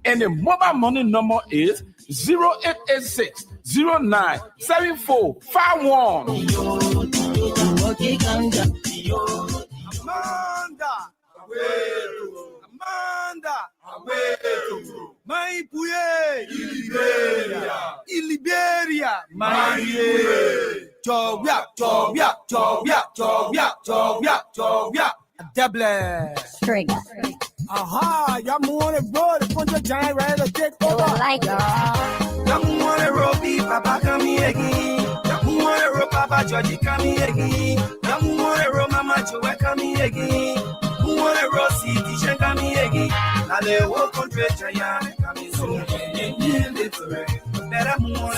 And the mobile money number is 0886 097451. Amanda, my puye, Iliberia, my Jobia, Double Trigger. Aha, y'all want to roll the punch of giant rather take over. Like Y'all want to roll beef, Papa come here again. Y'all want to roll Papa Georgie come here again. Y'all want to roll Mama Joe come here again. Who want to roll City Shen come here again. Now they walk on treasure, yeah, coming soon. Better move on, I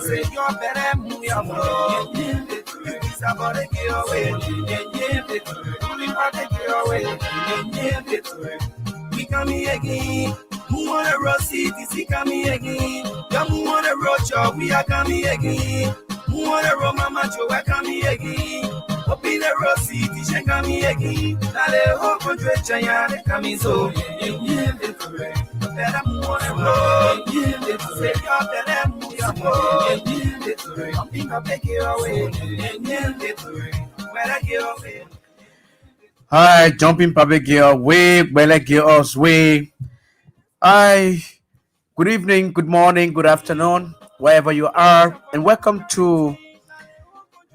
say you're better move your move. It's about to get away. We come here again. Who wanna roll CDC come here again? Y'all who wanna roll job, we are coming again. Who wanna roll Mama Joe, I come here again. Up in the roll CDC, come here again. Now the whole country, China, coming so. Better move on and roll. Say you're better move your move. Something I'll take you away. Better get away. Hi, jumping public gear way, better gear us way. Hi, good evening, good morning, good afternoon, wherever you are, and welcome to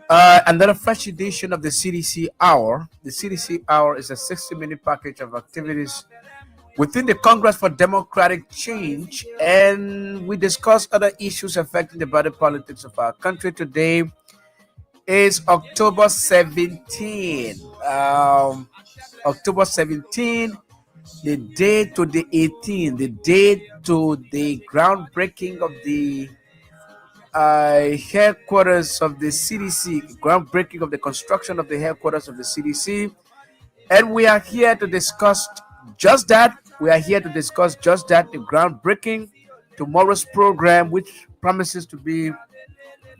another fresh edition of the CDC Hour. The CDC Hour is a 60-minute package of activities within the Congress for Democratic Change, and we discuss other issues affecting the body politics of our country. Today is October 17. October 17, the day to the 18th, the day to the groundbreaking of the headquarters of the CDC, groundbreaking of the construction of the headquarters of the CDC. And we are here to discuss just that. We are here to discuss just that, the groundbreaking, tomorrow's program, which promises to be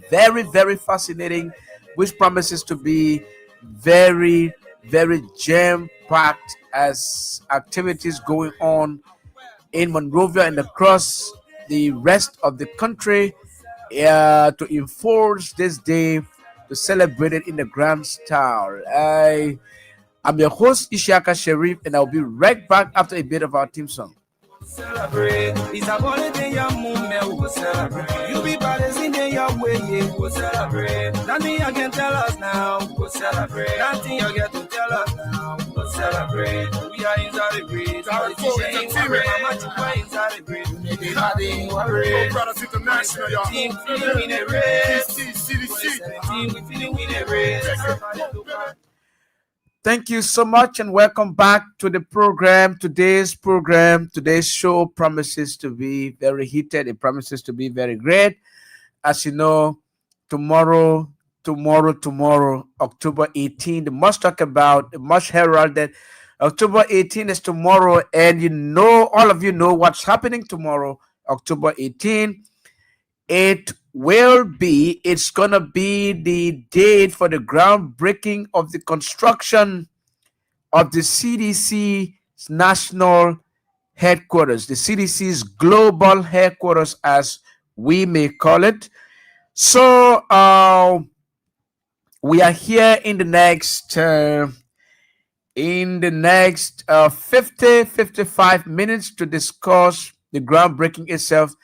very, very fascinating, which promises to be very, very jam-packed as activities going on in Monrovia and across the rest of the country to enforce this day, to celebrate it in the grand style. I'm your host, Ishaka Sharif, and I'll be right back after a bit of our theme song. Celebrate, it's a holiday, your movement will celebrate. You be balancing in your way, we'll celebrate. Nothing you can tell us now, we'll celebrate. Nothing you get to tell us now, we'll celebrate. We are inside the breeze, politicians ain't worried, how much you are inside the breeze. Nothing worried. Brothers International, y'all. Team feeling in a race. Team we feeling in a race. Thank you so much and welcome back to the program. Today's show promises to be very heated. It promises to be very great. As you know, tomorrow, October 18, the much talk about, the much heralded October 18 is tomorrow. And you know, all of you know what's happening tomorrow, October 18. It's gonna be the date for the groundbreaking of the construction of the CDC's national headquarters, the CDC's global headquarters, as we may call it. So we are here in the next 55 minutes to discuss the groundbreaking itself.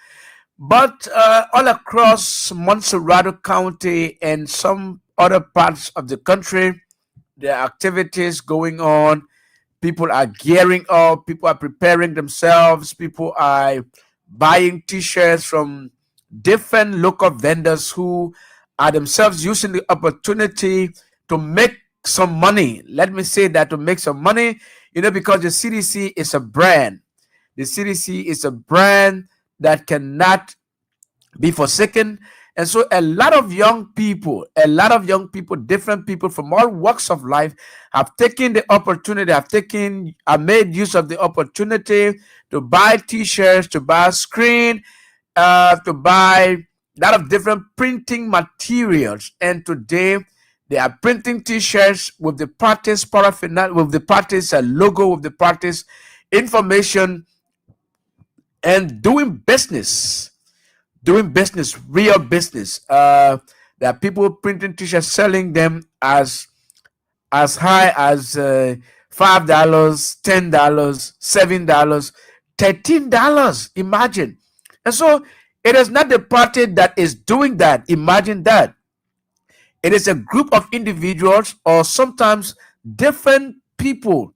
But all across Montserrado County and some other parts of the country, there are activities going on. People are gearing up. People are preparing themselves. People are buying T-shirts from different local vendors who are themselves using the opportunity to make some money. Let me say that, to make some money, because the CDC is a brand. The CDC is a brand that cannot be forsaken. And so a lot of young people, different people from all walks of life have taken the opportunity, have made use of the opportunity to buy T-shirts, to buy screen, to buy a lot of different printing materials. And today they are printing T-shirts with the party's paraphernalia, with the party's logo, with the party's information, and doing business, real business. There are people printing t-shirts, selling them as high as $5, $10, $7, $13. Imagine. And so it is not the party that is doing that. Imagine that. It is a group of individuals or sometimes different people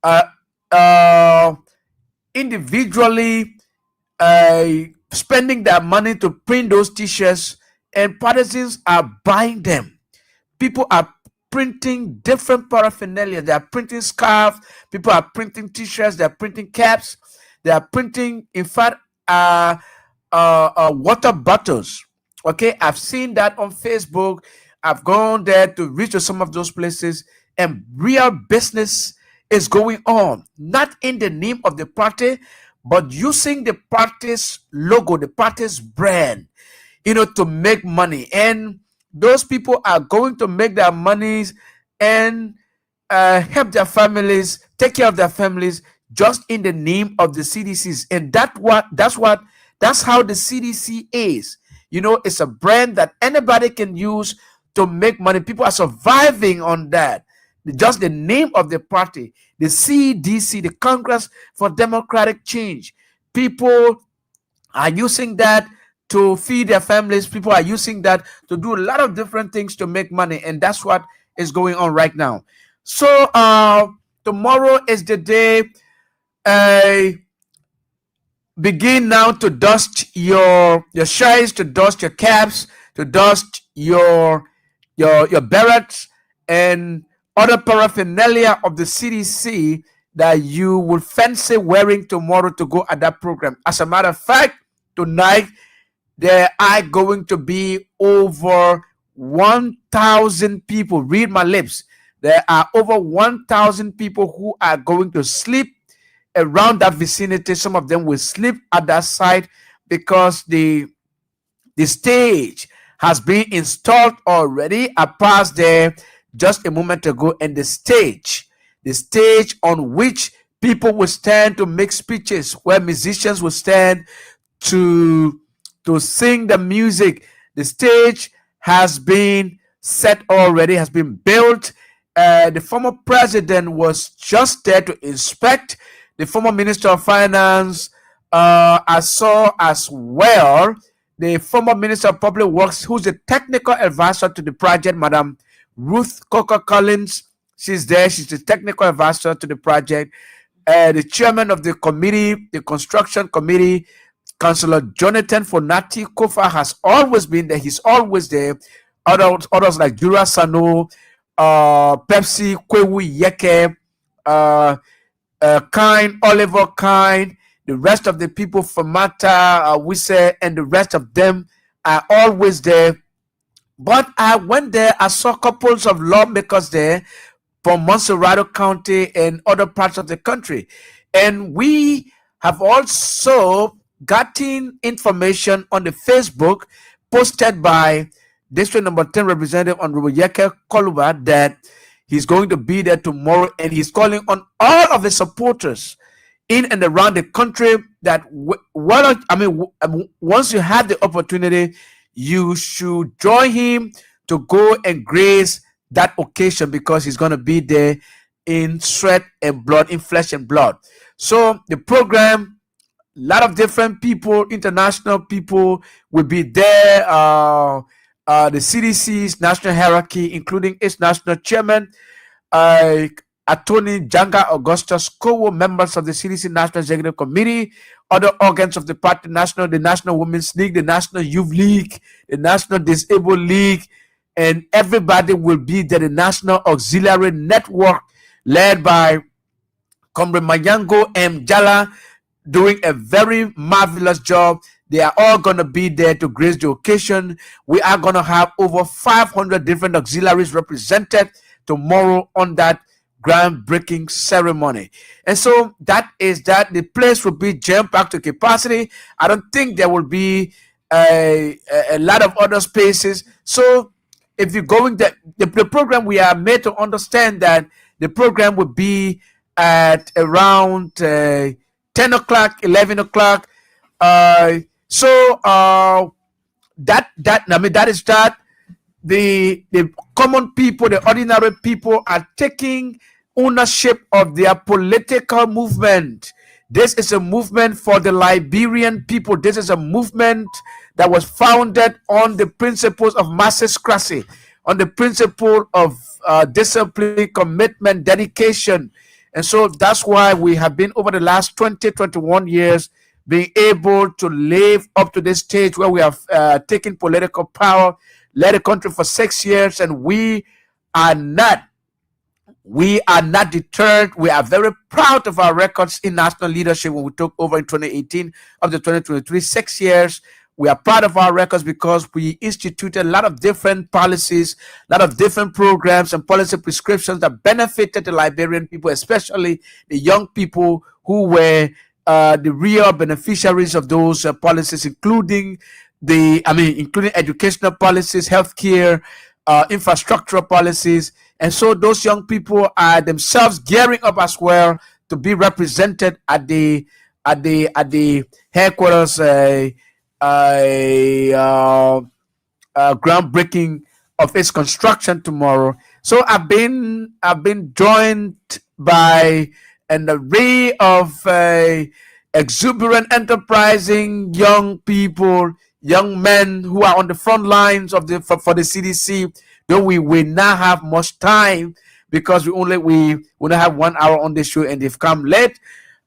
uh, uh, individually spending their money to print those t-shirts, and partisans are buying them. People are printing different paraphernalia. They are printing scarves. People are printing t-shirts. They are printing caps. They are printing, in fact, water bottles. Okay, I've seen that on Facebook. I've gone there to reach to some of those places, and real business is going on, not in the name of the party, but using the party's logo, the party's brand, to make money. And those people are going to make their monies and help their families, take care of their families, just in the name of the CDCs. And that's how the CDC is. It's a brand that anybody can use to make money. People are surviving on that. Just the name of the party, the CDC, the Congress for Democratic Change. People are using that to feed their families. People are using that to do a lot of different things to make money. And that's what is going on right now. So tomorrow is the day. Begin now to dust your shirts, to dust your caps, to dust your berets and other paraphernalia of the CDC that you will fancy wearing tomorrow to go at that program. As a matter of fact, tonight there are going to be over 1,000 people. Read my lips. There are over 1,000 people who are going to sleep around that vicinity. Some of them will sleep at that site because the stage has been installed already. I passed there just a moment ago, and the stage on which people will stand to make speeches, where musicians will stand to sing the music. The stage has been set already, has been built. The former president was just there to inspect. The former Minister of Finance, I saw as well the former Minister of Public Works, who's the technical advisor to the project, Madam Ruth Coker Collins. She's there. She's the technical advisor to the project. The chairman of the committee, the construction committee, Councillor Jonathan Fonati Kofa, has always been there. He's always there. Others like Jura Sano, Pepsi, Kwewu Yeke, Oliver Kine, the rest of the people from Mata, Wise, and the rest of them are always there. But I went there, I saw couples of lawmakers there from Montserrat County and other parts of the country. And we have also gotten information on the Facebook posted by District Number 10 Representative Honorable Yeke Koluba that he's going to be there tomorrow, and he's calling on all of the supporters in and around the country that once you have the opportunity, you should join him to go and grace that occasion, because he's going to be there in sweat and blood, in flesh and blood. So the program, a lot of different people, international people will be there. The CDC's national hierarchy, including its national chairman, Attorney Janga Augustus Kowo, members of the CDC National Executive Committee, other organs of the party, the National Women's League, the National Youth League, the National Disabled League, and everybody will be there. The National Auxiliary Network, led by Comrade Mayango M. Jala, doing a very marvelous job. They are all going to be there to grace the occasion. We are going to have over 500 different auxiliaries represented tomorrow on that groundbreaking ceremony. And so that is that. The place will be jam-packed to capacity. I don't think there will be a lot of other spaces. So if you're going there, the program, we are made to understand that the program will be at around 10 o'clock, 11 o'clock. Uh, so that is that. The common people, the ordinary people, are taking ownership of their political movement. This is a movement for the Liberian people. This is a movement that was founded on the principles of meritocracy, on the principle of discipline, commitment, dedication. And so that's why we have been over the last 20, 21 years being able to live up to this stage where we have taken political power, led the country for 6 years, and are not we are not deterred. We are very proud of our records in national leadership when we took over in 2018 up to 2023, 6 years. We are proud of our records because we instituted a lot of different policies, a lot of different programs and policy prescriptions that benefited the Liberian people, especially the young people who were the real beneficiaries of those policies, including including educational policies, healthcare, infrastructural policies. And so those young people are themselves gearing up as well to be represented at the headquarters groundbreaking of its construction tomorrow. So I've been joined by an array of exuberant, enterprising young people, young men who are on the front lines of for the CDC. Though we will not have much time because we only have 1 hour on the show and they've come late.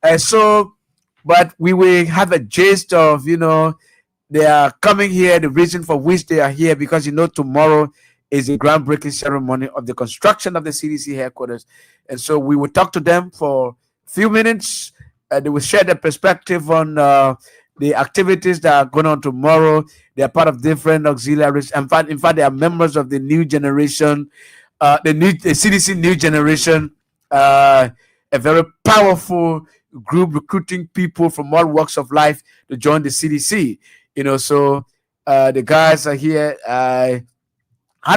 But we will have a gist of, they are coming here, the reason for which they are here, because tomorrow is a groundbreaking ceremony of the construction of the CDC headquarters. And so we will talk to them for a few minutes. They will share their perspective on the activities that are going on tomorrow. They are part of different auxiliaries. In fact, they are members of the new generation, the CDC new generation, a very powerful group recruiting people from all walks of life to join the CDC. So the guys are here. I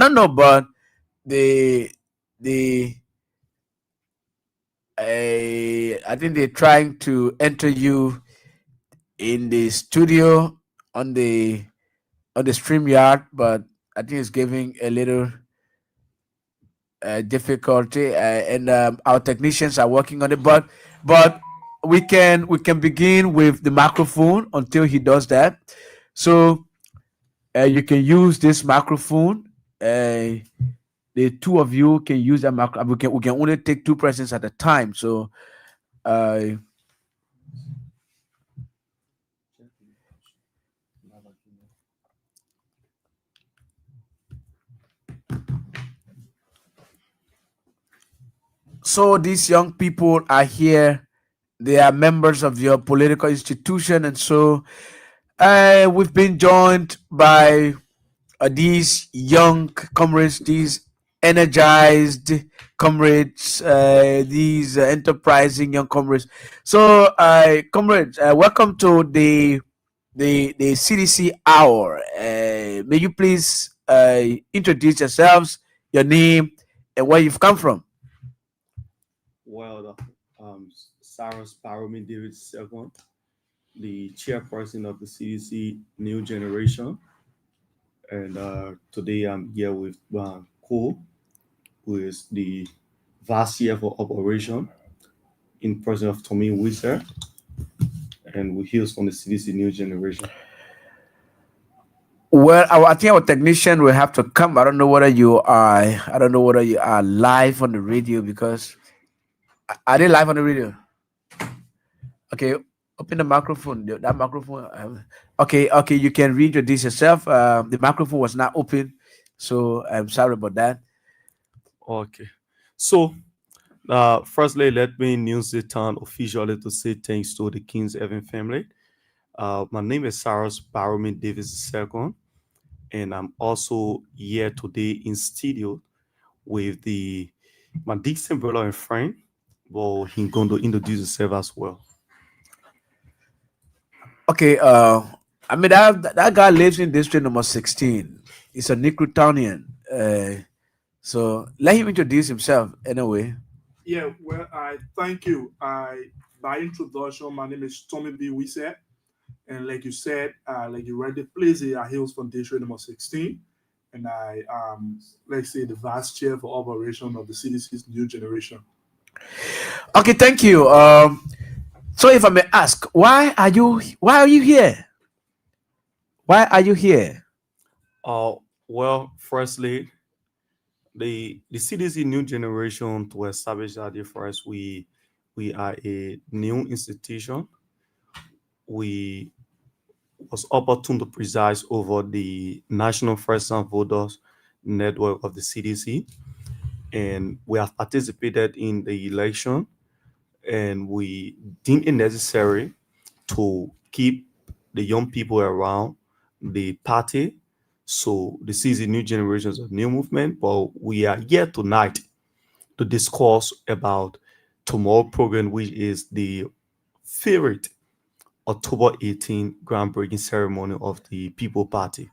don't know, but I think they're trying to enter you in the studio on the StreamYard, but I think it's giving a little difficulty, and our technicians are working on it. But we can begin with the microphone until he does that. So you can use this microphone. The two of you can use that microphone. We can only take two persons at a time. So. So these young people are here. They are members of your political institution, and so we've been joined by these young comrades, these energized comrades, these enterprising young comrades. So, comrades, welcome to the CDC Hour. May you please introduce yourselves, your name, and where you've come from. Well, Cyrus Baromi David II, the chairperson of the CDC New Generation. And today I'm here with Cole, who is the Vice Chair for Operation, in person of Tommy Wieser, and we hear from the CDC New Generation. Well, I think our technician will have to come. I don't know whether you are live on the radio, because are they live on the radio? Okay, open the microphone. That microphone. Okay, you can reintroduce yourself. The microphone was not open, so I'm sorry about that. Okay, so firstly, let me use the time officially to say thanks to the King's Evan family. My name is Cyrus Baromi Davis II, and I'm also here today in studio with my distant brother and friend. Well, he's going to introduce himself as well. Okay, that guy lives in district number 16. He's a Nicrotonian. So let him introduce himself anyway. Yeah, well, I thank you. By introduction, my name is Tommy B. Wisse, and like you said, like you read the place here at Hills Foundation number 16, and I let's say the vice chair for operation of the CDC's new generation. Okay, thank you. So if I may ask, why are you here? Why are you here? Uh, well, firstly, the CDC new generation to establish that first, we are a new institution. We was opportune to preside over the National First Time Voters Network of the CDC, and we have participated in the election, and we deemed it necessary to keep the young people around the party. So this is a new generations of new movement, but we are here tonight to discuss about tomorrow program, which is the favorite October 18 groundbreaking ceremony of the People Party.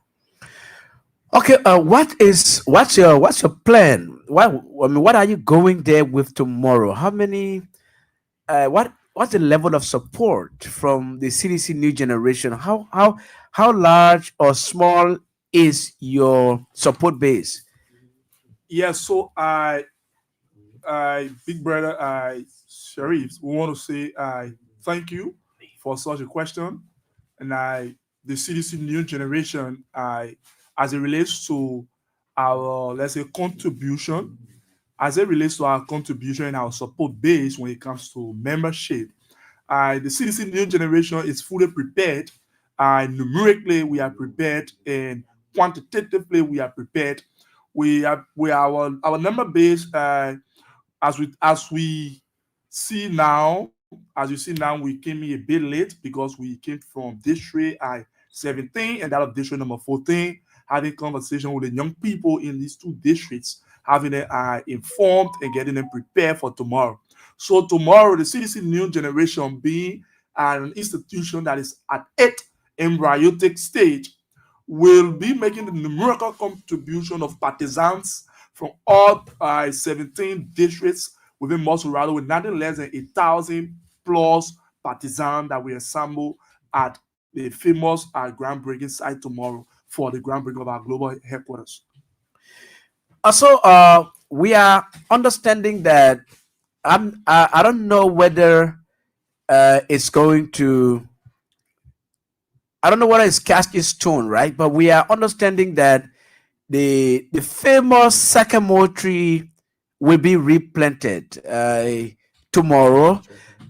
Okay, what's your plan? What are you going there with tomorrow? How many? What's the level of support from the CDC new generation? How large or small is your support base? Yeah, so big brother, Sharif, we want to say I thank you for such a question, and the CDC new generation, as it relates to our, let's say, contribution, as it relates to our contribution and our support base when it comes to membership, the CDC new generation is fully prepared. Numerically, we are prepared, and quantitatively, we are prepared. We are our number base. As we see now, as you see now, we came in a bit late because we came from district I 17 and that of district number 14, having conversation with the young people in these two districts, having them informed and getting them prepared for tomorrow. So tomorrow, the CDC new generation being an institution that is at its embryonic stage will be making the numerical contribution of partisans from all 17 districts within Mosurado with nothing less than 1,000 plus partisans that we assemble at the famous groundbreaking site tomorrow for the groundbreaking of our global headquarters. Also, we are understanding that I don't know whether it's going to I don't know whether it's cast in stone, right? But we are understanding that the famous sycamore tree will be replanted tomorrow.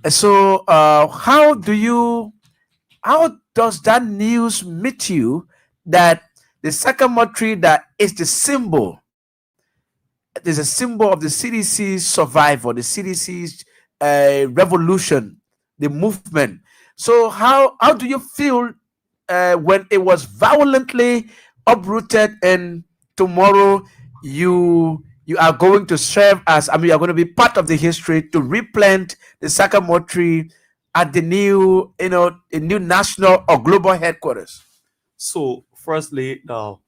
So, how does that news meet you that the sycamore tree that is a symbol of the CDC's survival, the CDC's revolution, the movement. So how do you feel when it was violently uprooted, and tomorrow you are going to serve as, you are going to be part of the history to replant the sycamore tree at the new, the new national or global headquarters? So, firstly, the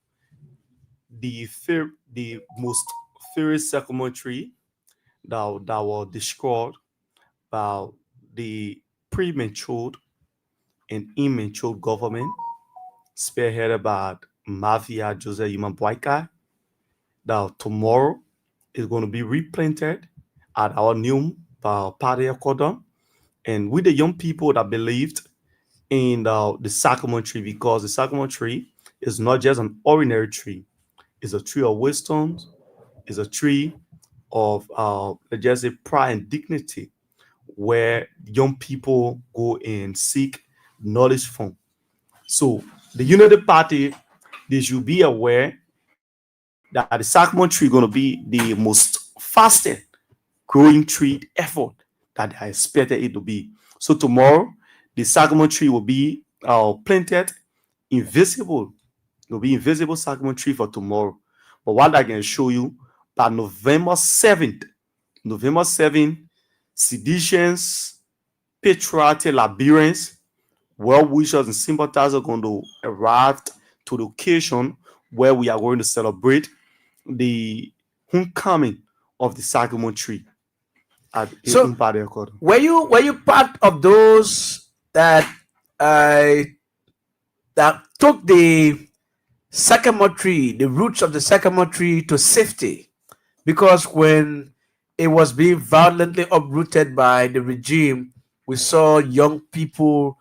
most fierce sycamore tree that was destroyed by the premature and immature government spearheaded by Mafia Jose Human Boyka. Now tomorrow is going to be replanted at our new party headquarters, and with the young people that believed in the sycamore tree, because the sycamore tree is not just an ordinary tree; it's a tree of wisdom, it's a tree of let's just say pride and dignity, where young people go and seek knowledge from. So the Unity Party, they should be aware that the sycamore tree going to be the most fastest growing tree effort that I expected it to be. So tomorrow, the sycamore tree will be planted invisible. It will be invisible sycamore tree for tomorrow. But what I can show you, by November 7th, seditions, patriotic Liberians, well wishers and sympathizers are going to arrive to the occasion where we are going to celebrate the homecoming of the sycamore tree. So, were you part of those that that took the sycamore tree, the roots of the sycamore tree, to safety? Because when it was being violently uprooted by the regime, we saw young people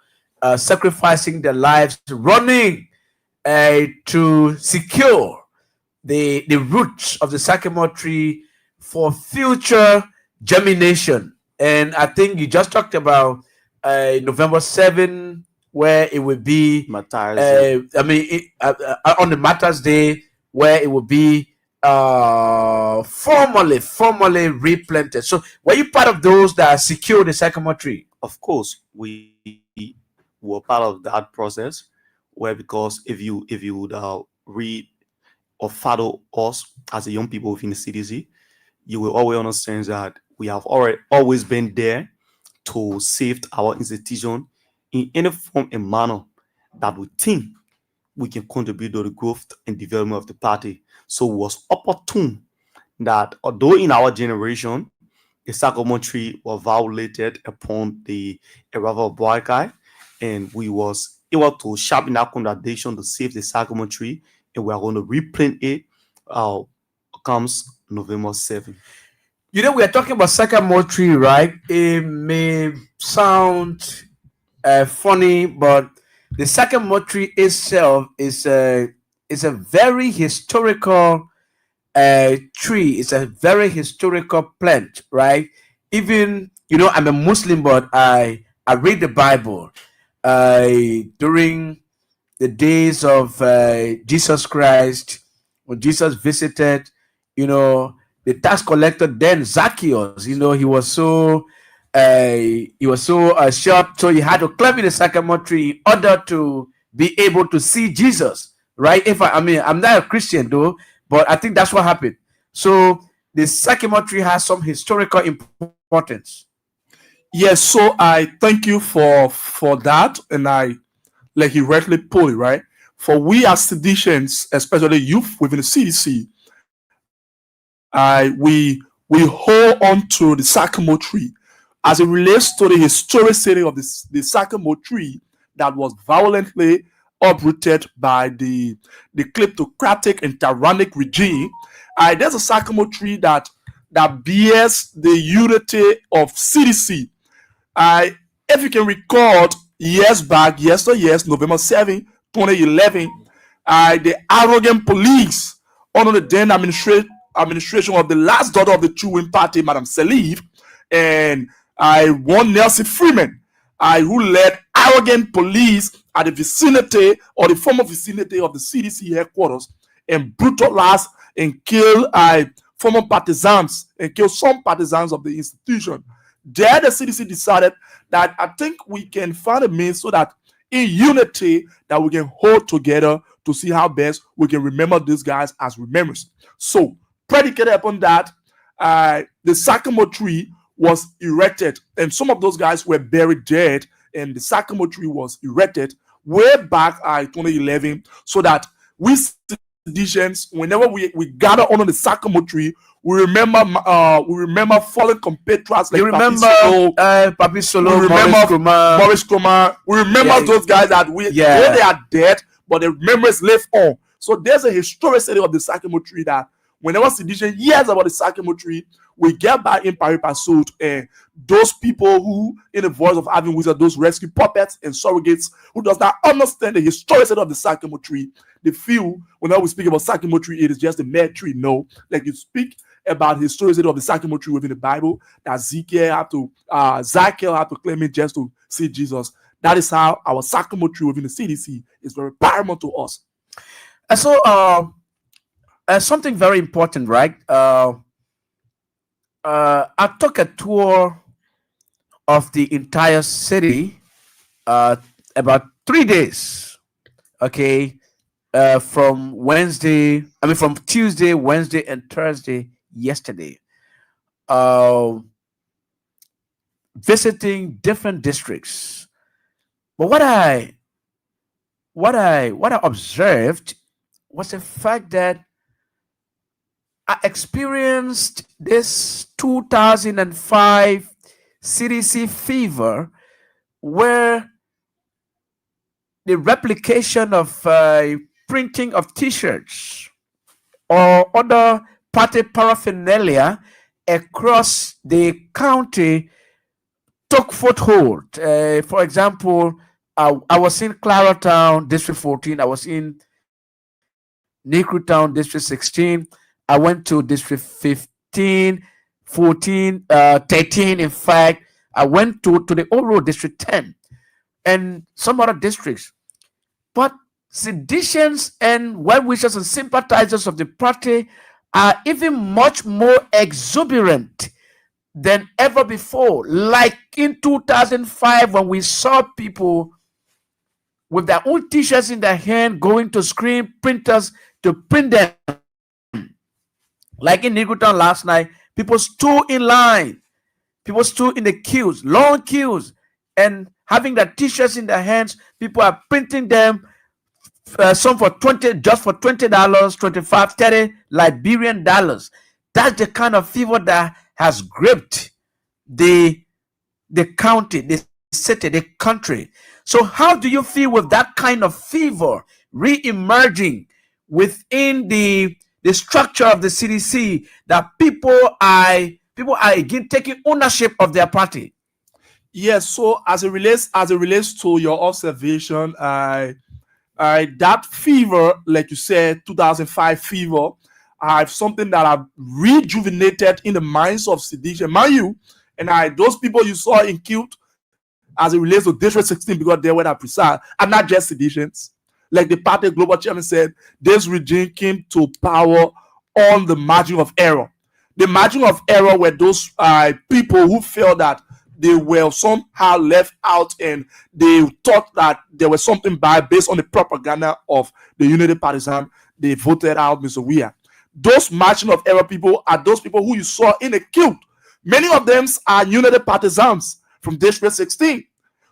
sacrificing their lives, running to secure the roots of the sycamore tree for future germination. And I think you just talked about November 7, where it will be on the Martyrs Day, where it will be formally replanted. So were you part of those that secured the sycamore tree? Of course, we were part of that process. Where, because if you would read or follow us as a young people within the CDC, you will always understand that we have always been there to save our institution in any form and manner that we think we can contribute to the growth and development of the party. So it was opportune that although in our generation the sycamore tree was violated upon the arrival of Boakai, and we was able to sharpen our conversation to save the sycamore tree, and we are going to replant it comes November 7. We are talking about sycamore tree, right? It may sound funny, but the sycamore tree itself is a very historical tree. It's a very historical plant, right? Even I'm a Muslim, but I read the Bible during the days of Jesus Christ, when Jesus visited, the tax collector, then Zacchaeus. He was so short, so he had to climb in the sycamore tree in order to be able to see Jesus, right? I'm not a Christian though, but I think that's what happened. So the sycamore tree has some historical importance. Yes, so I thank you for that, and I, like you rightly put it, right? For we as seditionists, especially youth within the CDC, we hold on to the sycamore tree as it relates to the historic setting of the sycamore tree that was violently uprooted by the kleptocratic and tyrannic regime. There's a sycamore tree that bears the unity of CDC. If you can record years back, November 7, 2011, the arrogant police under the then administration of the last daughter of the Chewin Party, Madam Salif, and one Nelson Freeman, who led arrogant police at the vicinity or the former vicinity of the CDC headquarters and brutalized and killed former partisans and killed some partisans of the institution. There, the CDC decided that I think we can find a means so that in unity that we can hold together to see how best we can remember these guys as remembrance. So, predicated upon that, the sycamore tree was erected, and some of those guys were buried dead, and the sycamore tree was erected way back 2011, so that we seditionists, whenever we gather under the sycamore tree, we remember fallen compatriots like you remember Papi Solo, we remember Maurice Kumar. We remember those guys that though they are dead, but the memories live on. So there's a historic setting of the sycamore tree that whenever sedition hears about the sycamore tree, we get back in pari passu, and those people who, in the voice of having wizard, those rescue puppets and surrogates who does not understand the historic setting of the sycamore tree, they feel whenever we speak about sycamore tree, it is just a mere tree. No, like you speak about the historic setting of the sycamore tree within the Bible, that Zacchaeus had to claim it just to see Jesus. That is how our sycamore tree within the CDC is very paramount to us. And so, something very important, right? I took a tour of the entire city about 3 days. Okay, from Tuesday, Wednesday, and Thursday yesterday. Visiting different districts. But what I observed was the fact that I experienced this 2005 CDC fever, where the replication of printing of T-shirts or other party paraphernalia across the county took foothold. For example, I was in Claratown, District 14. I was in Necrutown, District 16. I went to District 15, 14, 13. In fact, I went to the old road, District 10, and some other districts. But seditionists and well-wishers and sympathizers of the party are even much more exuberant than ever before. Like in 2005, when we saw people with their own T-shirts in their hand going to screen printers to print them. Like in Negro last night, people stood in line. People stood in the queues, long queues, and having their T-shirts in their hands. People are printing them, some for just for $20, 25, 30 Liberian dollars. That's the kind of fever that has gripped the county, the city, the country. So how do you feel with that kind of fever re-emerging within the structure of the CDC, that people are again taking ownership of their party? Yes. So as it relates to your observation, that fever, like you said, 2005 fever, something that have rejuvenated in the minds of sedition, mind you, and those people you saw in Cute, as it relates to District 16, because they were that precise, are not just seditions. Like the party global chairman said, this regime came to power on the margin of error. The margin of error were those people who felt that they were somehow left out, and they thought that there was something bad based on the propaganda of the Unity Partisan. They voted out Mr. Weah. Those margin of error people are those people who you saw in the Cute. Many of them are Unity Partisans from District 16.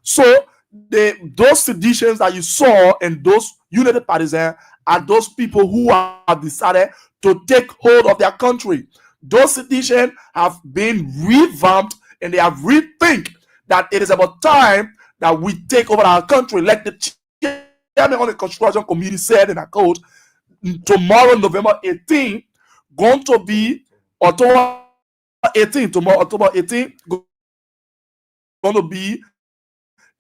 So those seditions that you saw and those Unity Partisans are those people who have decided to take hold of their country. Those seditions have been revamped, and they have rethink that it is about time that we take over our country. Like the chairman on the construction committee said in a quote, tomorrow, November 18th, going to be October 18th, tomorrow, October 18th, going to be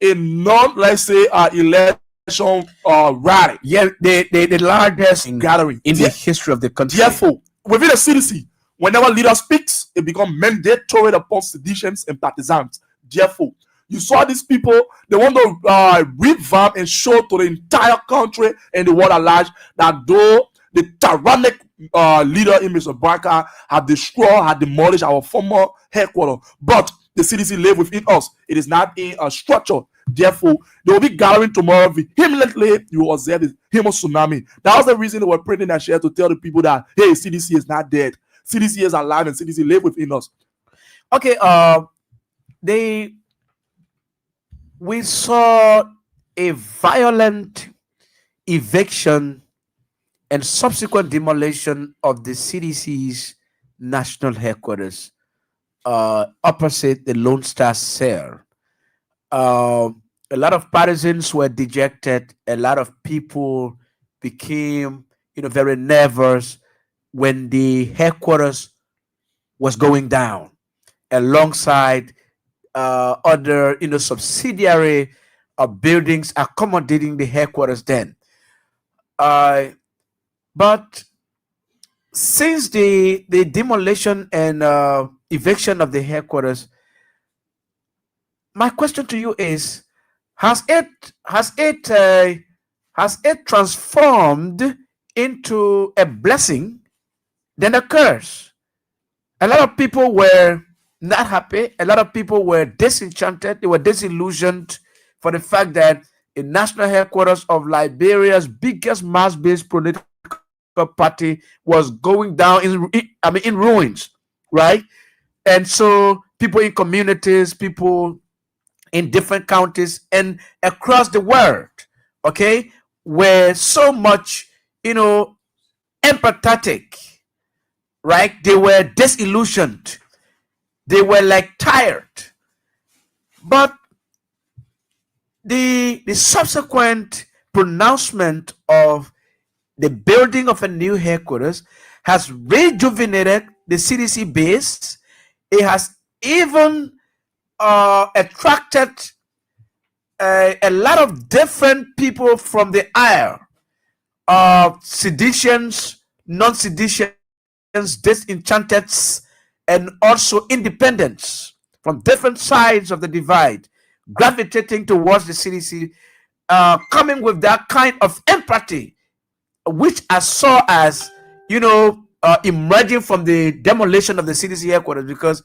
a let's say, election rally. Yeah, the largest gathering in the history of the country. Therefore, within the CDC, whenever leader speaks, it becomes mandatory upon seditions and partisans. Therefore, you saw these people, they want to revamp and show to the entire country and the world at large that though the tyrannic leader in Mr. Barker had destroyed, had demolished our former headquarters, but the CDC live within us. It is not in a structure. Therefore, they will be gathering tomorrow vehemently. You will observe the human tsunami. That was the reason they were printing that share to tell the people that, hey, CDC is not dead. CDC is alive and CDC live within us. Okay, we saw a violent eviction and subsequent demolition of the CDC's national headquarters opposite the Lone Star Cell. A lot of partisans were dejected. A lot of people became, very nervous when the headquarters was going down, alongside other, subsidiary buildings accommodating the headquarters then. But since the demolition and eviction of the headquarters, my question to you is: has it transformed into a blessing than a curse? A lot of people were not happy. A lot of people were disenchanted. They were disillusioned for the fact that the national headquarters of Liberia's biggest mass-based political party was going down in ruins, right? And so people in communities, people in different counties and across the world, okay, were so much, empathetic right? They were disillusioned. They were like tired. But the subsequent pronouncement of the building of a new headquarters has rejuvenated the CDC base. It has even attracted a lot of different people from the aisle, seditious, non-seditious, disenchanteds, and also independents from different sides of the divide, gravitating towards the CDC, coming with that kind of empathy, which I saw as, emerging from the demolition of the CDC headquarters, because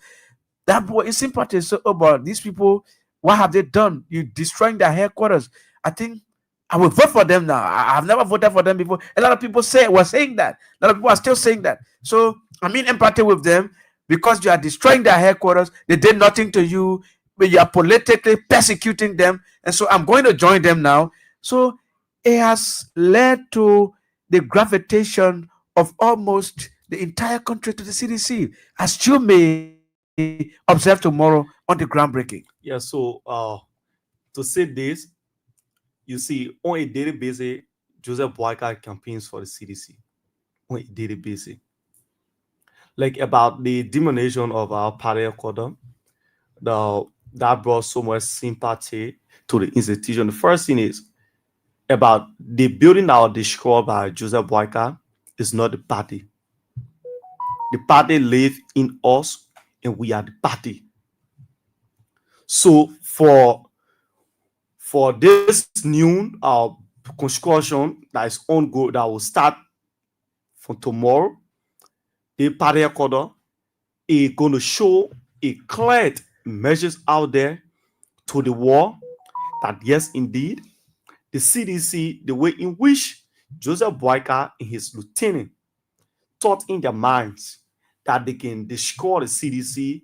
that boy is sympathy. So about these people, what have they done? You destroying their headquarters. I think I will vote for them now. I've never voted for them before. A lot of people were saying that. A lot of people are still saying that. So I'm in empathy with them because you are destroying their headquarters. They did nothing to you, but you are politically persecuting them. And so I'm going to join them now. So it has led to the gravitation of almost the entire country to the CDC, as you may observe tomorrow on the groundbreaking. Yeah, so to say this, you see, on a daily basis, Joseph Boyka campaigns for the CDC. On a daily basis. Like about the demonization of our party cordon, that brought so much sympathy to the institution. The first thing is about the building that was destroyed by Joseph Boyka is not the party. The party lives in us, and we are the party. So for this new construction that is ongoing, that will start from tomorrow, the party accord is going to show a clear measures out there to the world that yes, indeed, the CDC, the way in which Joseph Boyka and his lieutenant thought in their minds that they can destroy the CDC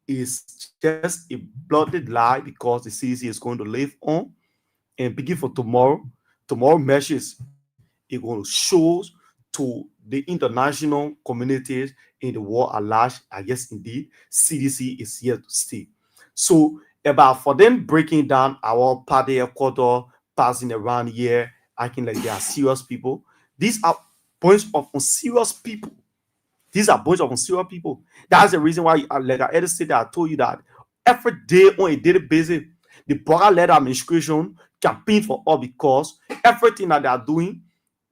is just a blooded lie, because the CDC is going to live on, and begin for tomorrow measures is going to show to the international communities in the world at large that yes, indeed, CDC is here to stay. So about for them breaking down our party headquarters, passing around here, acting like they are serious people. These are bunch of unserious people. These are bunch of unserious people. That's the reason why, like I earlier said, I told you that every day on a daily basis, the Boga-led administration campaign for all, because everything that they are doing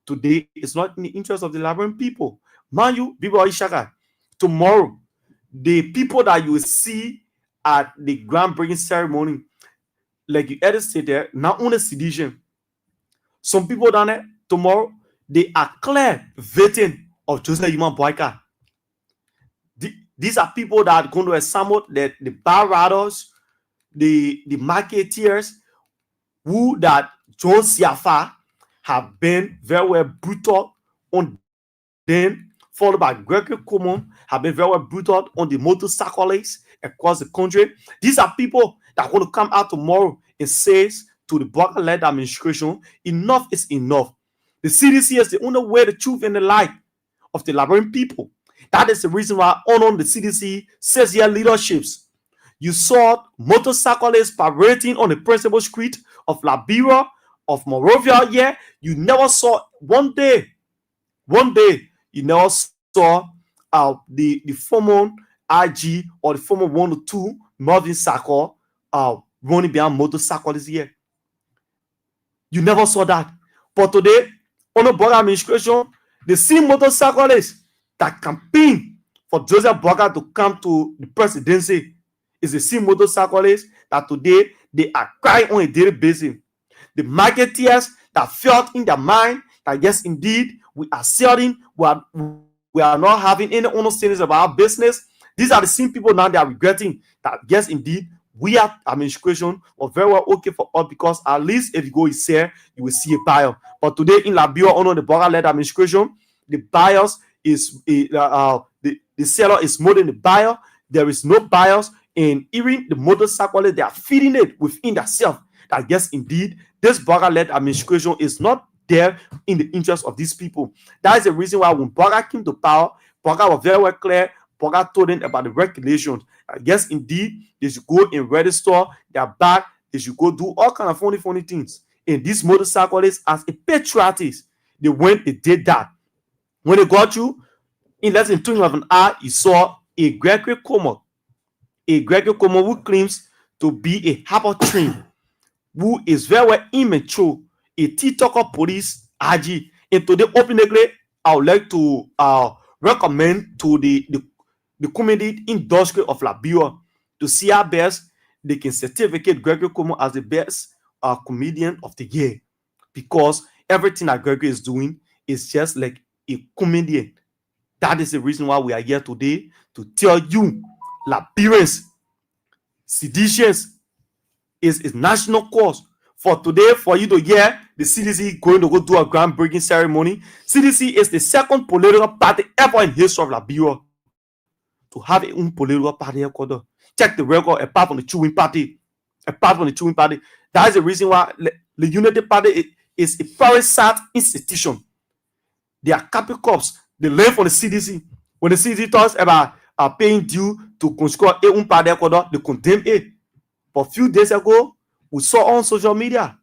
today is not in the interest of the Liberian people. Mind you, people are Ishaka. Tomorrow, the people that you will see at the groundbreaking ceremony, like you earlier said there, not only sedition. Some people down there tomorrow, they are clear vetting of Joseph Human Boyka. These are people that are going to assemble the bar riders, the marketeers, who that John Siafa have been very well brutal on them, followed by Gregory Common, have been very well brutal on the motorcyclists across the country. These are people that are going to come out tomorrow and say to the Boga-led administration, enough is enough. The CDC is the only way, the truth, and the light of the Liberian people. That is the reason why on the CDC says your leaderships. You saw motorcyclists parading on the principal street of Liberia, of Monrovia here. You never saw one day, you never saw the former IG or the former 102 Marvin Sacco running behind motorcyclists here. You never saw that. But today, on the Boga administration, the same motorcyclists that campaign for Joseph Boga to come to the presidency is the same motorcyclists that today they are crying on a daily basis. The marketeers that felt in their mind that yes, indeed, we are selling, we are not having any understanding about our business. These are the same people now that are regretting that yes, indeed, we are administration was very well okay for us, because at least if you go here, you will see a buyer. But today in Liberia, under the Boga-led administration, the buyers is the seller is more than the buyer. There is no buyers, and even the motorcycle, they are feeding it within themselves that yes, indeed, this Boga-led administration is not there in the interest of these people. That is the reason why when Boga came to power, Boga was very well clear. Boga told them about the regulations. Yes, indeed, they should go and register their back. They should go do all kind of funny things. And these motorcyclists, as a patriotist, they went, they did that. When they got you, in less than 2 of an hour, you saw a Gregory Como who claims to be a harbor train, who is very well immature, a TikToker police RG. And today, openly, I would like to recommend to the community industry of Liberia to see how best they can certificate Gregory Como as the best comedian of the year, because everything that Gregory is doing is just like a comedian. That is the reason why we are here today, to tell you, Liberians, seditions is national cause. For today, for you to hear the CDC going to go do a groundbreaking ceremony. CDC is the second political party ever in history of Liberia to have a own political party headquarters. Check the record apart from the Chewing Party. That is the reason why the Unity Party is a parasite institution. They are copy cops. They learn from the CDC. When the CDC talks about paying due to conscore a own party headquarters, they condemn it. But a few days ago, we saw on social media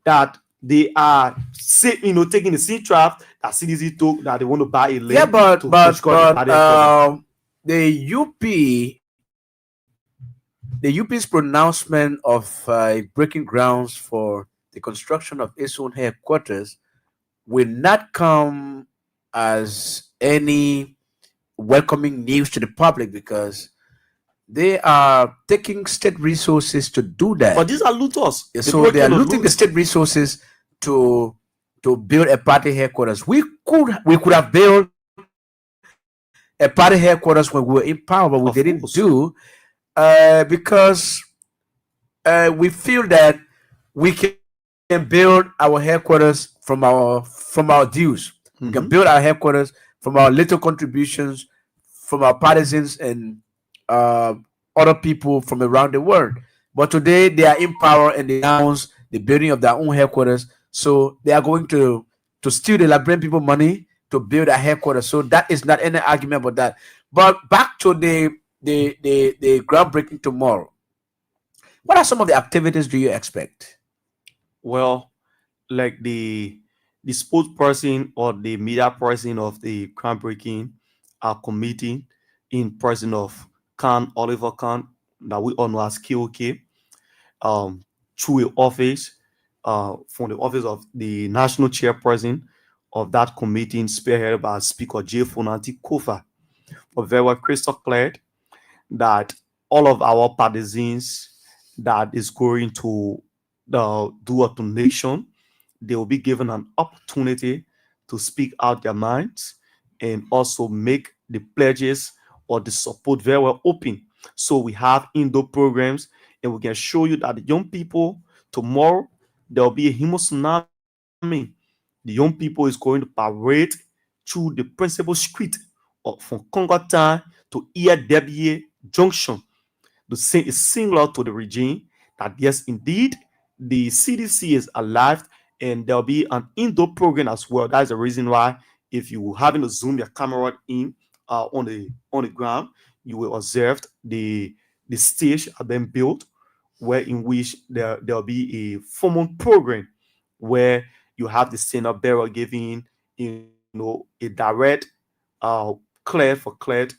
that they are taking the seed draft that CDC took, that they want to buy a land. Yeah, but the UP's pronouncement of breaking grounds for the construction of its own headquarters will not come as any welcoming news to the public, because they are taking state resources to do that. But these are looters. So they are looting the state resources to build a party headquarters. We could have built a party headquarters when we were in power, but we didn't do, because we feel that we can build our headquarters from our dues. We can build our headquarters from our little contributions from our partisans and other people from around the world. But today they are in power and they announce the building of their own headquarters. So they are going to steal the Liberian people money to build a headquarters. So that is not any argument about that. But back to the groundbreaking tomorrow. What are some of the activities do you expect? Well, like the spokesperson or the media person of the groundbreaking committee, in person of Oliver Khan, that we all know as KOK, through an office, from the office of the national chairperson of that committee, spearheaded by Speaker J. Funanti Kofa, for very well crystal clear that all of our partisans that is going to do a donation, they will be given an opportunity to speak out their minds and also make the pledges or the support very well open. So we have indoor programs, and we can show you that the young people, tomorrow there will be a human tsunami. The young people is going to parade through the principal street from Congo Town to EAWA Junction to say a single to the regime that yes, indeed, the CDC is alive, and there'll be an indoor program as well. That's the reason why, if you having to zoom your camera in on the ground, you will observe the stage have been built, where in which there'll be a formal program where you have the standard bearer giving a direct clear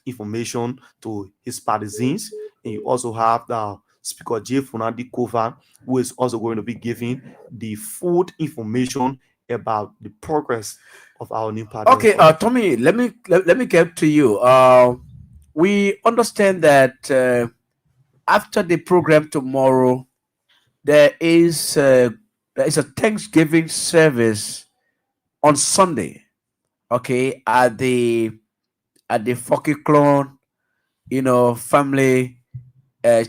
information to his partisans, and you also have the Speaker J. Funandi Kova, who is also going to be giving the full information about the progress of our new party. Okay, Tommy, let me get to you. We understand that after the program tomorrow, there is a Thanksgiving service on Sunday. Okay, at the Fokiklon, family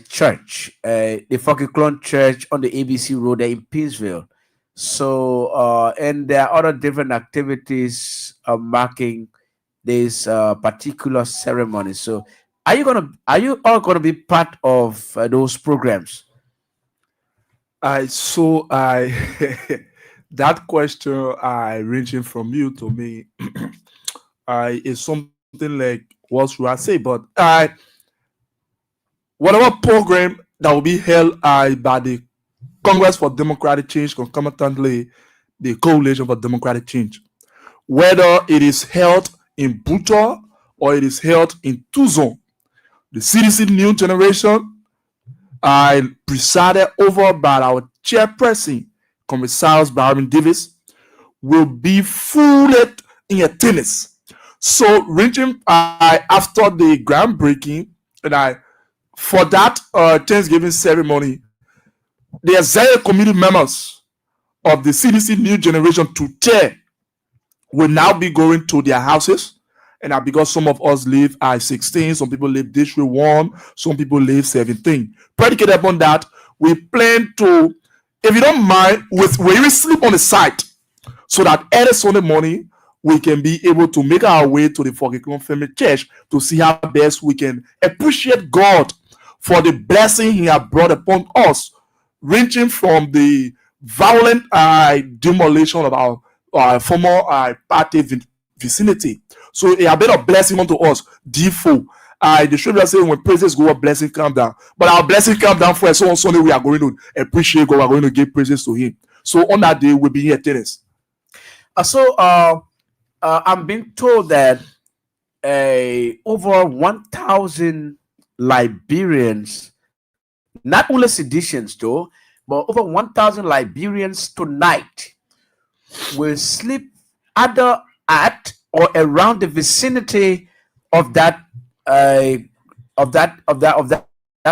church, the Fokiklon Church on the ABC Road there in Pittsville. So, and there are other different activities marking this particular ceremony. So, are you all gonna be part of those programs? I that question I ranging from you to me I is something like what should I say? But I whatever program that will be held by the Congress for Democratic Change, concomitantly the Coalition for Democratic Change, whether it is held in Buto or it is held in Tuzon, the CDC New Generation I presided over by our chairperson, Commissaire Barham Davis, will be fully in attendance. So, reaching after the groundbreaking, and for that Thanksgiving ceremony, the executive committee members of the CDC New Generation to chair will now be going to their houses. And because some of us live at 16, some people live District 1, some people live 17. Predicated upon that, we plan to, if you don't mind, we will sleep on the site so that early Sunday morning we can be able to make our way to the Forgiklon Family Church to see how best we can appreciate God for the blessing He has brought upon us, ranging from the violent demolition of our former party vicinity. So it has been a blessing unto us. Therefore, the scripture says when praises go up, blessing come down. But our blessing come down first. So on Sunday we are going to appreciate God. We are going to give praises to Him. So on that day we'll be in attendance. I'm being told that over 1,000 Liberians, not only seditions though, but over 1,000 Liberians tonight will sleep either at or around the vicinity of that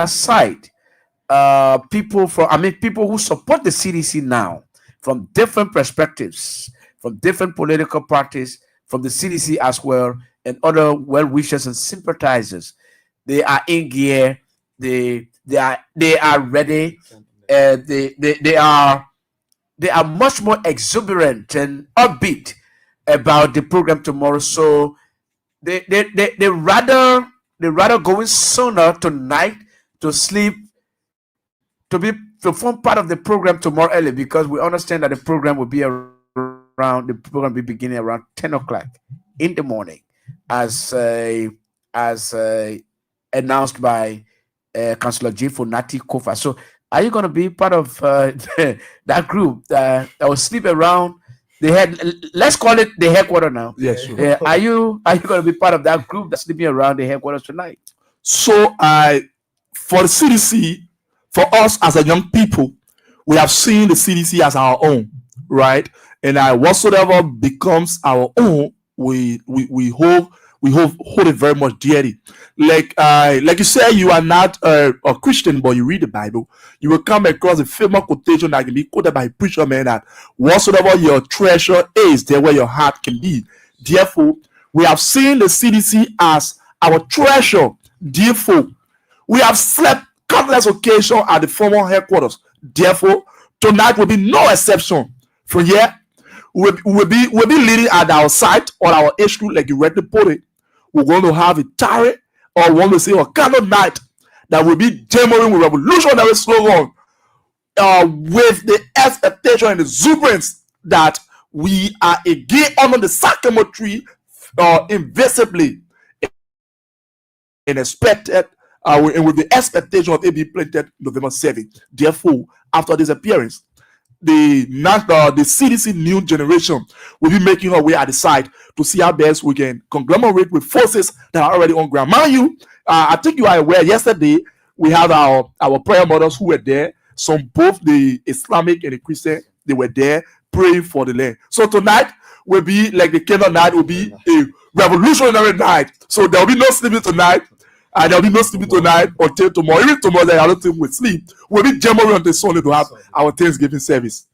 site. People who support the CDC now from different perspectives, from different political parties, from the CDC as well, and other well-wishers and sympathizers. They are in gear. They are ready. They are much more exuberant and upbeat about the program tomorrow. So they rather going sooner tonight to sleep to form part of the program tomorrow early, because we understand that the program will be beginning around 10 o'clock in the morning, as announced by Councillor J. Fonati Kofa. So are you going to be part of that group that will sleep around let's call it the headquarters now? Yes, sure. Are you going to be part of that group that's sleeping around the headquarters tonight? So for the CDC, for us as a young people, we have seen the CDC as our own, right? And whatsoever becomes our own, we hold it very much dearly. Like you said, you are not a Christian, but you read the Bible. You will come across a famous quotation that can be quoted by a preacher man that whatsoever your treasure is, there where your heart can be. Therefore, we have seen the CDC as our treasure. Therefore, we have slept countless occasions at the former headquarters. Therefore, tonight will be no exception. From here, we'll be leading at our site or our HQ, like you read the put. We're going to have a tarry, or want to say a candle night that will be demoing with revolutionary slogan, with the expectation and exuberance that we are again under the sycamore tree, invisibly and expected, and with the expectation of it being planted November 7th. Therefore, after this appearance, the CDC New Generation will be making our way at the site to see how best we can conglomerate with forces that are already on ground. Mind you, I think you are aware, yesterday we had our prayer mothers who were there, some both the Islamic and the Christian, they were there praying for the land. So tonight will be like the candle night, will be a revolutionary night. So there will be no sleeping tonight. And there will be no sleeping tonight until tomorrow. Even tomorrow, I don't think we'll sleep. We'll be jamming on the Sunday to have our Thanksgiving service.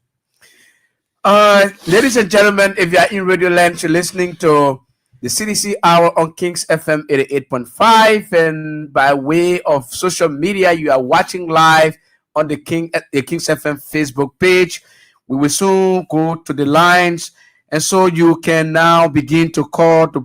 Ladies and gentlemen, if you are in Radio Land, you're listening to the CDC Hour on Kings FM 88.5, and by way of social media, you are watching live on the Kings FM Facebook page. We will soon go to the lines, and so you can now begin to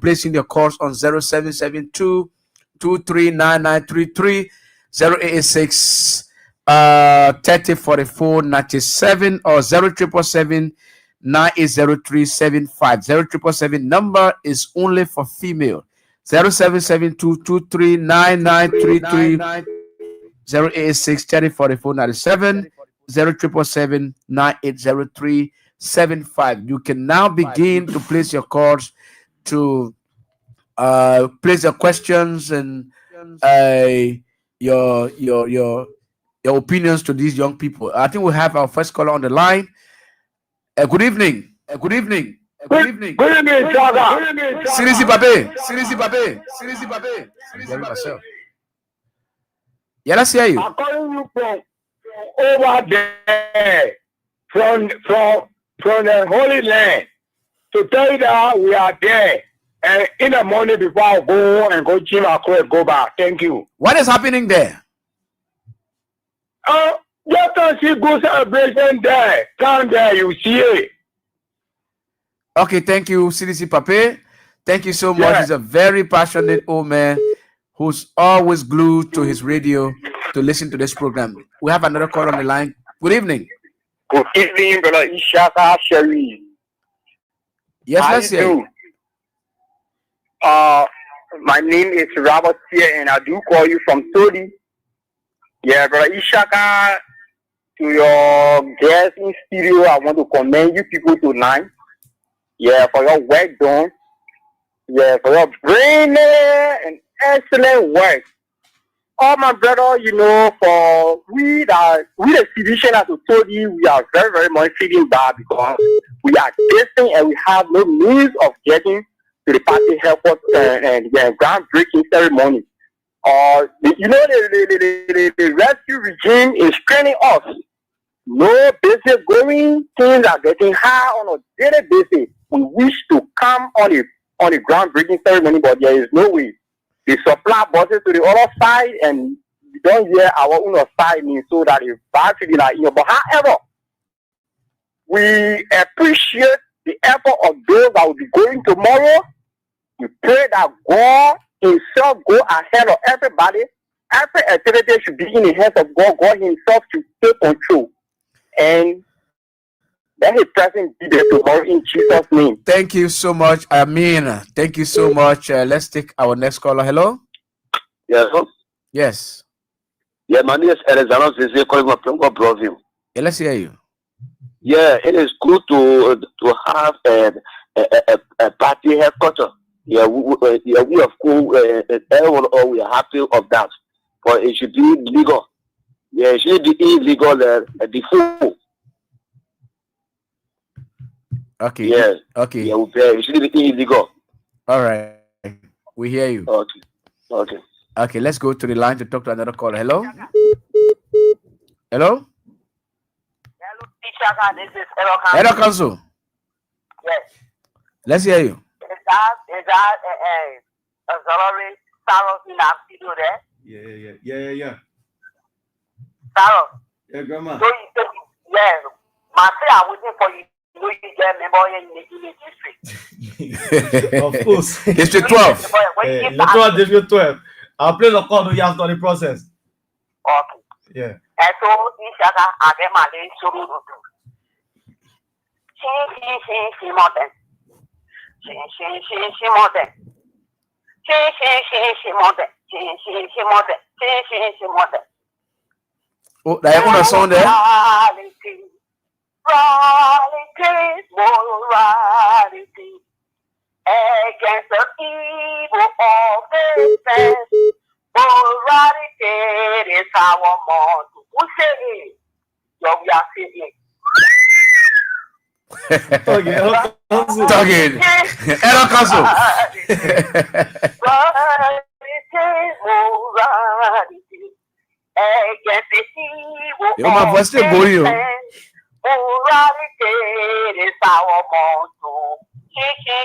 place in your calls on 0772 239933, 086 3044 97, or 0777 0803239803750. 0777 number is only for female. 0772239933 086-3044-97 07779803750. You can now begin to place your calls to place your questions and your opinions to these young people. I think we have our first caller on the line. Good evening. Good evening. Good evening. Good evening, Chaga. Cdc Pape. Cdc Pape. Cdc Pape. Cdc Pape. Yeah, let's hear you. I'm calling you from over there, from the Holy Land, to tell you that we are there. And in the morning before I go gym, I could go back. Thank you. What is happening there? You can see good celebration there. Come there, you see it. Okay, thank you, CDC Pape. Thank you so much. Yeah. He's a very passionate old man who's always glued to his radio to listen to this program. We have another call on the line. Good evening. Good evening, brother Ishaka Sherry. Yes, How let's you hear do? you. My name is Robert here, and I do call you from Todi. Yeah, brother Ishaka, to your guest in studio, I want to commend you people tonight. Yeah, for your work done. Yeah, for your brilliant and excellent work. Oh, my brother, you know, for we the physician, as I told you, we are very, very much feeling bad because we are testing and we have no means of getting to the party airport and the groundbreaking ceremony. You know, the rescue regime is training us. No business going, things are getting high on a daily basis. We wish to come on the groundbreaking ceremony, but there is no way. They supply buses to the other side, and we don't hear our own side so that it's bad feeling like you. But however, we appreciate the effort of those that will be going tomorrow. We pray that God Himself go ahead of everybody. Every activity should be in the hands of God. God Himself should take control. And let His presence be there tomorrow in Jesus' name. Thank you so much. Thank you so much. Let's take our next caller. Hello? Yes. Yes. Yeah, my name is Alexander Zeze calling from Broville. Yeah, let's hear you. Yeah, it is good to have a party headquarters. Yeah, we of course, everyone we are happy of that. But it should be legal. Yeah, it should be illegal before. Okay. Yeah. Okay. Yeah, it should be illegal. All right. We hear you. Okay. Okay, let's go to the line to talk to another caller. Hello? Hello? Hello, Ishaka. This is Erokan. Hello, Council. Yes. Let's hear you. Is that a salary Saros in our studio there? Yeah. Saros. Yeah, grandma. So yeah, my say I'm waiting for you. You get member in the district. Of course. District 12. District 12. I'll play the call to you after the process. Okay. Yeah. And so Ishaka, I get my name to do. She more than. She more than. She more than. Oh, that one song there? Morality against the evil of the sense. Morality is our motto. Who say it? Yo, we are singing. Talking. Hello, Council. Morality against the evil Yo, my voice still going, yo. Morality is our motto. Okay,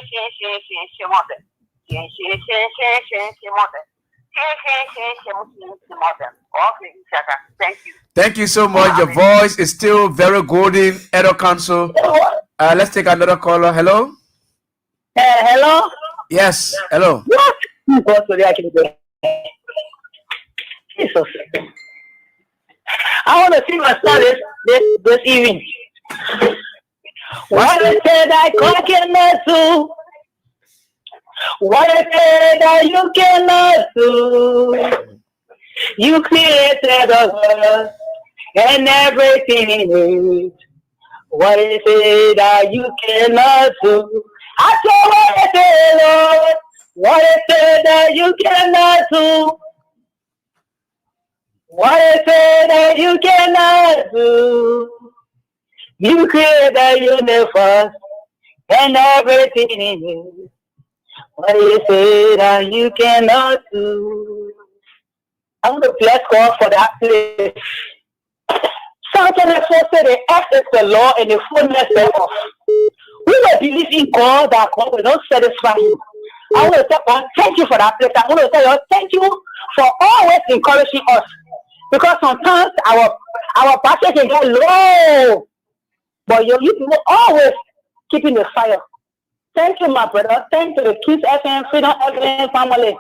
thank you. Thank you so much. Your voice is still very golden. Edo Council. Let's take another caller. Hello? Hello? Yes. Hello. Jesus. I want to see my son this evening. What is it that God cannot do? What is it that you cannot do? You created the world and everything in it. What is it that you cannot do? I said, what is it, Lord? What is it that you cannot do? What is it that you cannot do? You created the universe and everything in it. What is it that you cannot do? I want to bless God for that place. Psalm 24 said the earth is the Lord and the fullness thereof. We will believe in God that God will not satisfy you. I want to tell God, thank you for that place. I want to tell you, thank you for always encouraging us. Because sometimes our battery can get low. But you people always keeping the fire. Thank you, my brother. Thank you, the Kids FM, Freedom FM family.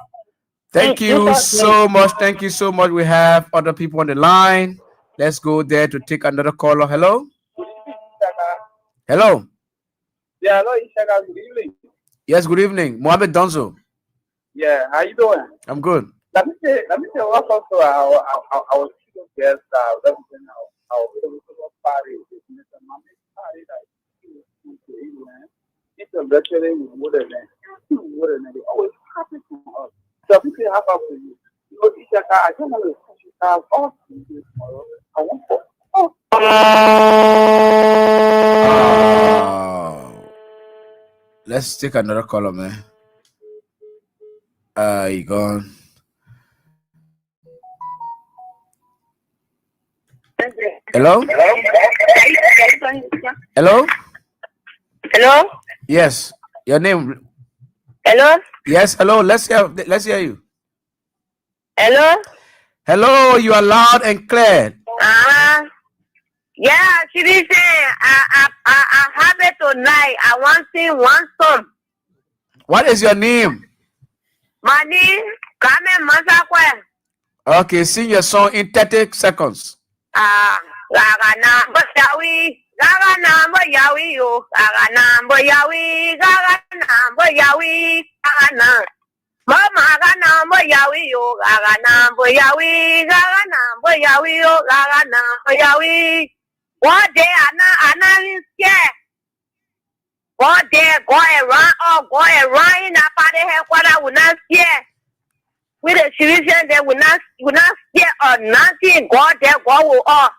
Thank you so much. Thank you so much. We have other people on the line. Let's go there to take another caller. Hello? Hello? Yeah, hello, Ishaka. Good evening. Yes, good evening. Mohammed Donzo. Yeah, how you doing? I'm good. Let me say what's also our student guest representing our party. Mr. Mohammed party that is to England. It's a veteran with Woodland. They always happy to us. So if you have up for you, you know, Ishaka, I don't know if you have all things tomorrow. I want for let's take another caller, man. You gone? Hello? Hello? Hello? Yes. Your name? Hello? Yes. Hello. Let's hear you. Hello? Hello. You are loud and clear. Yeah, she did say I have it tonight. I want to sing one song. What is your name? My name, Carmen Masakwe. Okay, sing your song in 30 seconds. Gagana Boyawi, Gagana Boyawi, yo, Gagana Boyawi, Gagana Boyawi, Gagana. Mama Gagana Boyawi, yo, Gagana Boyawi, Gagana Boyawi, yo, Gagana Boyawi. One day, Anna is scared. One day, go around in a party headquarters will not scare. With the situation, they will not scare or nothing. God there, God will all.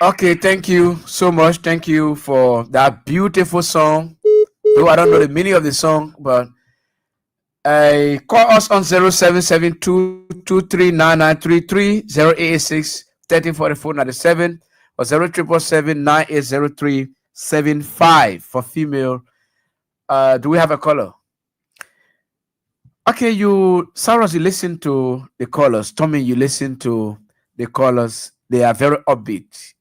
Okay, thank you so much. Thank you for that beautiful song. Though I don't know the meaning of the song, but call us on 0772239933 086-1344-97 or 0777-980375 for female. Do we have a caller? Okay, Cyrus, you listen to the callers. Tommy, you listen to the callers. They are very upbeat.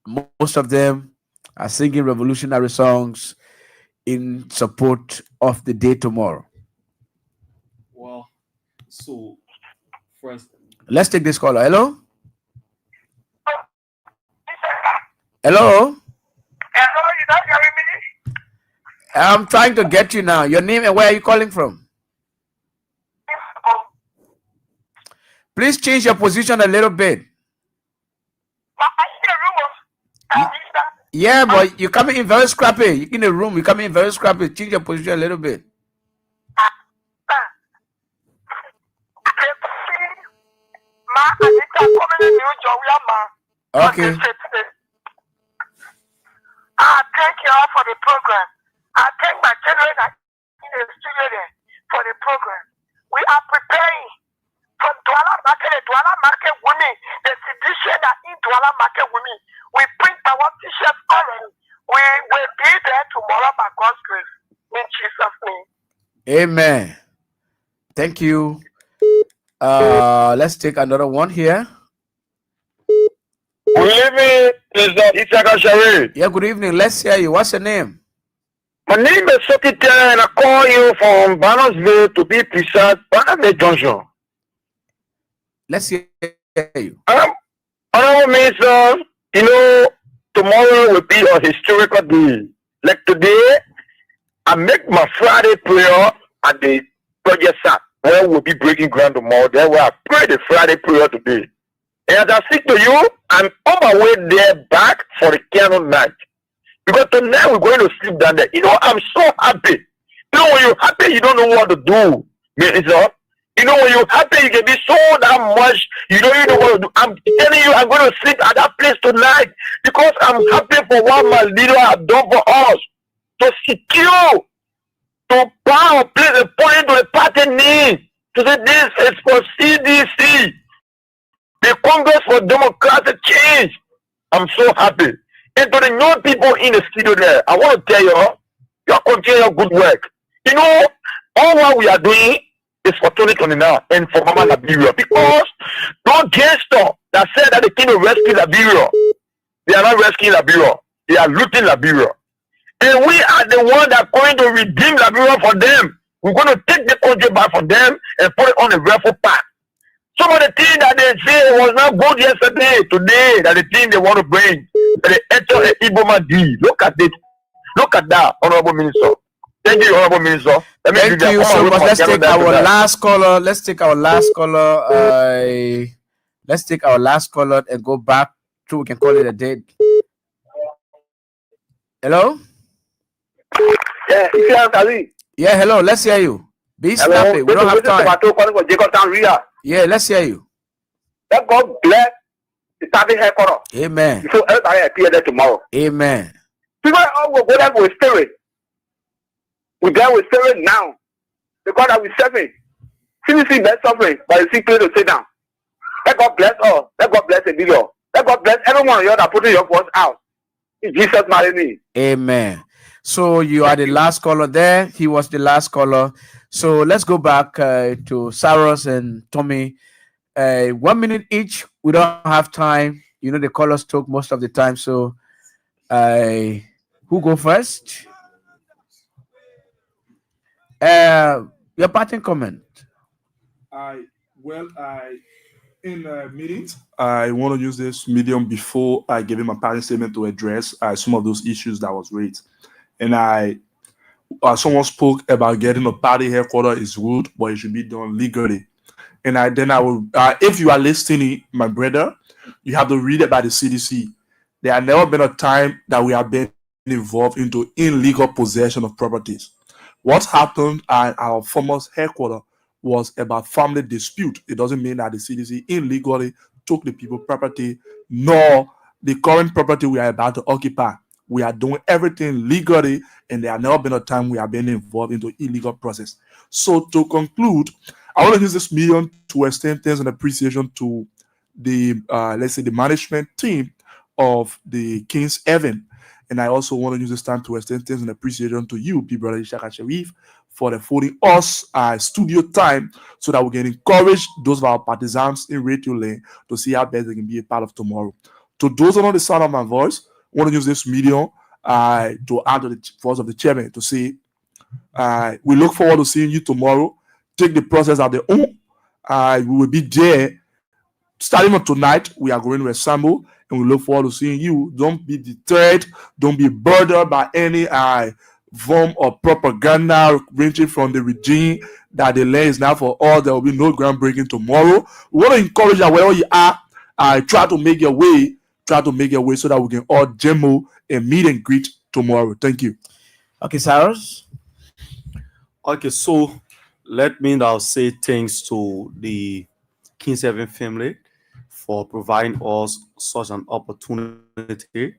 Most of them are singing revolutionary songs in support of the day tomorrow. Well, so first, let's take this caller. Hello? Hello? Hello, you not hearing me? I'm trying to get you now. Your name and where are you calling from? Please change your position a little bit. Yeah, but you're coming in very scrappy. You're in a room. You're coming in very scrappy. Change your position a little bit. Okay. I thank you all for the program. I thank my children in the studio there for the program. We are preparing from Douala Market women, the situation that in Douala Market women. We print our t-shirts already. We will be there tomorrow by God's grace. In Jesus' name. Amen. Thank you. Let's take another one here. Good evening, Mr. Isaka Sharif. Yeah, good evening. Let's hear you. What's your name? My name is Sokite and I call you from Bannersville, to be precise, Bannersville Junction. Let's hear you. Honorable Minister, You know, tomorrow will be a historical day. Like today, I make my Friday prayer at the project site where we'll be breaking ground tomorrow. There where I pray the Friday prayer today. And as I speak to you, I'm on my way there back for the candle night. Because tonight we're going to sleep down there. You know, I'm so happy. You know, when you're happy, you don't know what to do. You know, when you're happy, you can be so that much. You don't know what to do. I'm telling you, I'm going to sleep at that place tonight because I'm happy for what my leader has done for us to secure, to power, place a point to the party needs. To say this is for CDC, the Congress for Democratic Change. I'm so happy. And to the young people in the studio there, I want to tell you, you are continuing your good work. You know, all what we are doing is for 2029 and for Mama Liberia. Because those gangsters that said that they came rescue Liberia, they are not rescuing Liberia. They are looting Liberia. And we are the ones that are going to redeem Liberia for them. We're going to take the country back from them and put it on a rightful path. Some of the things that they say was not good yesterday, today, that the thing they want to bring, that they enter an Iboma D. Look at it. Look at that, Honorable Minister. Thank you, Honorable Minister. Thank you so much. Let's take our last caller. Let's take our last caller. Let's take our last caller and go back to, we can call it a day. Hello? Yeah, yeah, hello. Let's hear you. Be snappy. We don't have time. Yeah, let's hear you. Let God bless the starting headquarters. Amen. So everybody appear there tomorrow. Amen. People all will go there with spirit. We there with spirit now. Because I will serving. CDC best suffering, but you see to sit down. Let God bless us. Let God bless the video. Let God bless everyone of you that putting your voice out. In Jesus' mighty name. Amen. So you are the last caller there. He was the last caller. So let's go back to Saros and Tommy. 1 minute each. We don't have time. You know, the callers talk most of the time. So who go first? Your parting comment. In a minute, I want to use this medium before I give him a parting statement to address some of those issues that was raised. And someone spoke about getting a party headquarters is good, but it should be done legally. And I will, if you are listening, my brother, you have to read about the CDC. There has never been a time that we have been involved into illegal possession of properties. What happened at our former headquarters was about family dispute. It doesn't mean that the CDC illegally took the people's property, nor the current property we are about to occupy. We are doing everything legally, and there has never been a time we have been involved into illegal process. So to conclude, I want to use this medium to extend thanks and appreciation to the, let's say, the management team of the King's Heaven. And I also want to use this time to extend thanks and appreciation to you, Big Brother Ishaka Sharif, for affording us studio time so that we can encourage those of our partisans in Radio Lane to see how best they can be a part of tomorrow. To those on the sound of my voice, I want to use this medium to add to the voice of the chairman to say, we look forward to seeing you tomorrow. Take the process at their own. We will be there. Starting on tonight, we are going to assemble, and we look forward to seeing you. Don't be deterred. Don't be burdened by any form of propaganda ranging from the regime that the land is now for all. There will be no groundbreaking tomorrow. We want to encourage that wherever you are, try to make your way. Try to make your way so that we can all demo and meet and greet tomorrow. Thank you. Okay, Cyrus. Okay, so let me now say thanks to the King's Heaven family for providing us such an opportunity.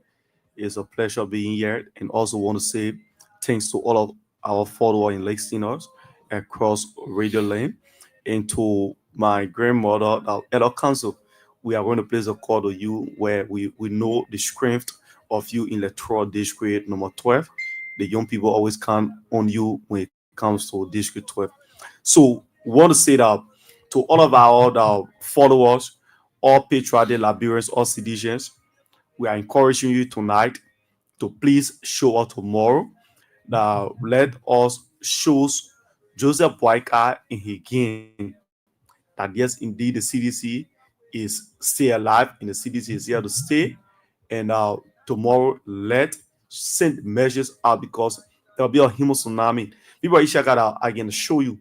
It's a pleasure being here, and also want to say thanks to all of our followers and listeners across Radio Lane, and to my grandmother, our elder council. We are going to place a call to you where we know the strength of you in electoral district number 12. The young people always count on you when it comes to district 12. So we want to say that to all of our followers, all patriotic Liberians, all citizens, we are encouraging you tonight to please show up tomorrow. Now let us show Joseph Boyka and his gang that yes, indeed, the CDC is still alive and the CDC is here to stay. And tomorrow, let send measures out because there'll be a human tsunami. People are Ishaka, I'm going to show you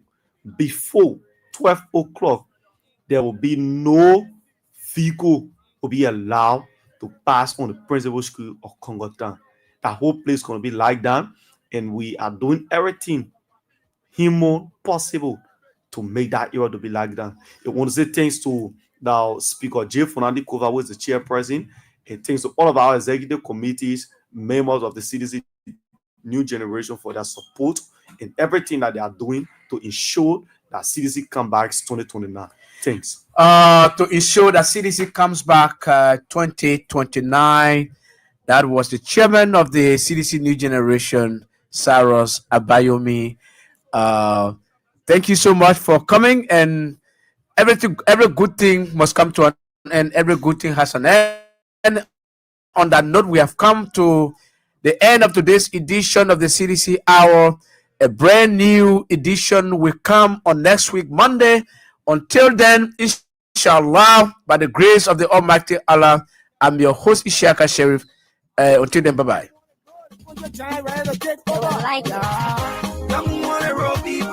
before 12 o'clock, there will be no vehicle will be allowed to pass on the principal school of Congo Town. That whole place is going to be like that, and we are doing everything human possible to make that area to be like that. I want to say thanks to the Speaker Jay Funandi Kova, who is the chairperson, and thanks to all of our executive committees, members of the CDC New Generation for their support and everything that they are doing to ensure that CDC comes back 2029. Thanks. To ensure that CDC comes back 2029. That was the chairman of the CDC New Generation, Cyrus Abayomi. Thank you so much for coming. And every good thing must come to an end. Every good thing has an end. On that note, we have come to the end of today's edition of the CDC Hour. A brand new edition will come on next week, Monday. Until then, inshallah, by the grace of the Almighty Allah, I'm your host, Ishaka Sharif. Until then, bye-bye. Young wanna roll beef,